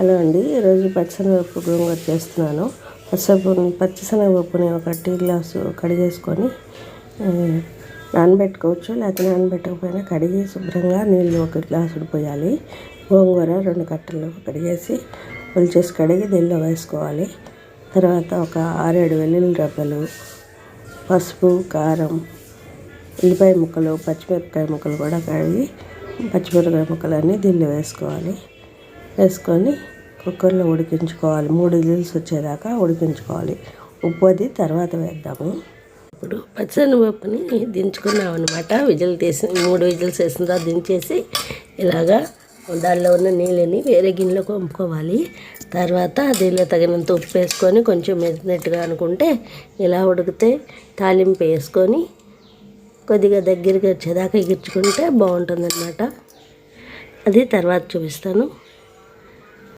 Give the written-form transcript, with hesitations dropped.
Hello అండి, ఈరోజు పచ్చిశనగపప్పు గోంగూర చేస్తున్నాను. పచ్చిశనగపప్పుని ఒక టీ గ్లాసు కడిగేసుకొని నానబెట్టుకోవచ్చు, లేకపోతే నానబెట్టకపోయినా కడిగి శుభ్రంగా నీళ్ళు ఒక గ్లాసుడు పోయాలి. గోంగూర 2 కట్టలు కడిగేసి ఒలిచేసి కడిగి దీనిలో వేసుకోవాలి. తర్వాత ఒక 6-7 వెల్లుల్లి రెబ్బలు, పసుపు, కారం, ఉల్లిపాయ ముక్కలు, పచ్చిమిరపకాయ ముక్కలు కూడా కడిగి పచ్చిమిరపకాయ ముక్కలన్నీ దీనిలో వేసుకొని కుక్కర్లో ఉడికించుకోవాలి. 3 విజిల్స్ వచ్చేదాకా ఉడికించుకోవాలి. ఉప్పు అది తర్వాత వేద్దాము. ఇప్పుడు పచ్చిశనగపప్పుని దించుకున్నాం అనమాట. 3 విజిల్స్ వేసిన తర్వాత దించేసి ఇలాగా దానిలో ఉన్న నీళ్ళని వేరే గిన్నెలోకి వంపుకోవాలి. తర్వాత దీనిలో తగినంత ఉప్పు వేసుకొని కొంచెం మెదినట్టుగా అనుకుంటే ఇలా ఉడికితే తాలింపు వేసుకొని కొద్దిగా దగ్గరికి వచ్చేదాకా ఎగిర్చుకుంటే బాగుంటుందన్నమాట. అది తర్వాత చూపిస్తాను.